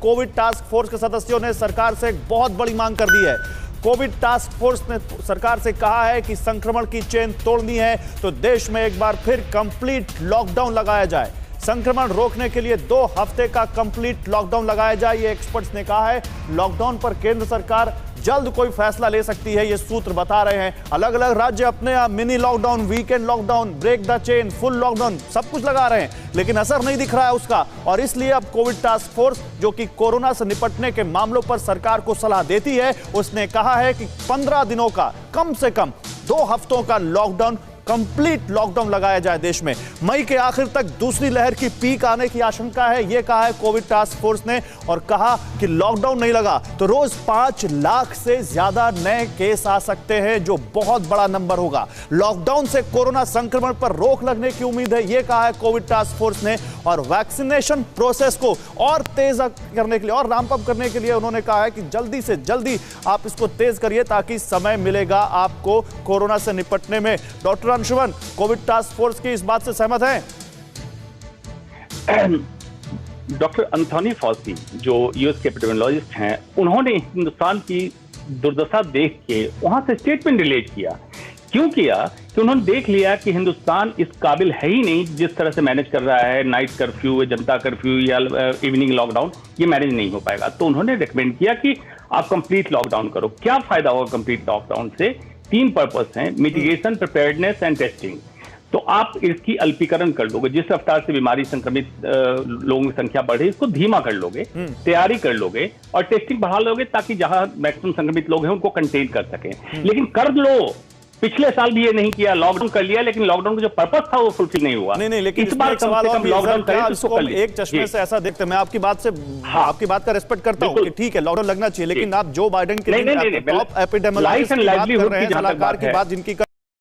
Covid task force के सदस्यों ने सरकार से एक बहुत बड़ी मांग कर दी है। कोविड टास्क फोर्स ने सरकार से कहा है कि संक्रमण की चेन तोड़नी है तो देश में एक बार फिर कंप्लीट लॉकडाउन लगाया जाए। संक्रमण रोकने के लिए 2 हफ्ते का कंप्लीट लॉकडाउन लगाया जाए, ये एक्सपर्ट्स ने कहा है। लॉकडाउन पर केंद्र सरकार जल्द कोई फैसला ले सकती है, ये सूत्र बता रहे हैं। अलग अलग राज्य अपने mini lockdown, weekend lockdown, break the chain, full lockdown सब कुछ लगा रहे हैं, लेकिन असर नहीं दिख रहा है उसका। और इसलिए अब कोविड टास्क फोर्स जो कि कोरोना से निपटने के मामलों पर सरकार को सलाह देती है, उसने कहा है कि 15 दिनों का, कम से कम 2 हफ्तों का लॉकडाउन, कंप्लीट लॉकडाउन लगाया जाए देश में। मई के आखिर तक दूसरी लहर की पीक आने की आशंका है, यह कहा है कोविड टास्क फोर्स ने। और कहा कि लॉकडाउन नहीं लगा तो रोज 5 लाख से ज्यादा नए केस आ सकते हैं, जो बहुत बड़ा नंबर होगा। लॉकडाउन से कोरोना संक्रमण पर रोक लगने की उम्मीद है, यह कहा है कोविड टास्क फोर्स ने। और वैक्सीनेशन प्रोसेस को और तेज करने के लिए और रैंप अप करने के लिए उन्होंने कहा है कि जल्दी से जल्दी आप इसको तेज करिए ताकि समय मिलेगा आपको कोरोना से निपटने में। Doctor Anshuman, Covid task force की इस बात से सहमत हैं? डॉक्टर एंथोनी फॉसी जो यूएस के एपिडेमियोलॉजिस्ट हैं, उन्होंने हिंदुस्तान की दुर्दशा देख के वहां से स्टेटमेंट रिलीज किया। क्यों किया? कि उन्होंने देख लिया कि हिंदुस्तान इस काबिल है ही नहीं, जिस तरह से मैनेज कर रहा है नाइट कर्फ्यू, जनता कर्फ्यू या इवनिंग लॉकडाउन, ये मैनेज नहीं हो पाएगा। तो उन्होंने रिकमेंड किया कि आप कंप्लीट लॉकडाउन करो। क्या फायदा होगा कंप्लीट लॉकडाउन से? 3 पर्पस हैं, मिटिगेशन, प्रिपेयर्डनेस एंड टेस्टिंग। तो आप इसकी अल्पीकरण कर लोगे, जिस रफ्तार से बीमारी संक्रमित लोगों की संख्या बढ़े, इसको धीमा कर लोगे, तैयारी कर लोगे और टेस्टिंग बढ़ा लोगे ताकि जहां मैक्सिमम संक्रमित लोग हैं उनको कंटेन कर सकें। लेकिन कर लो, पिछले साल भी ये नहीं किया, लॉकडाउन कर लिया, लेकिन लॉकडाउन का जो पर्पस था वो फुलफिल नहीं हुआ। नहीं, लेकिन इस बार सवाल और लॉकडाउन एक चश्मे से ऐसा देखते हैं। मैं आपकी बात से आपकी बात का रिस्पेक्ट करता हूं कि ठीक है लॉकडाउन लगना चाहिए, लेकिन आप जो बाइडेन के टॉप एपिडेमियोलॉजिस्ट की बात कर रहे हैं, सलाहकार की बात जिनकी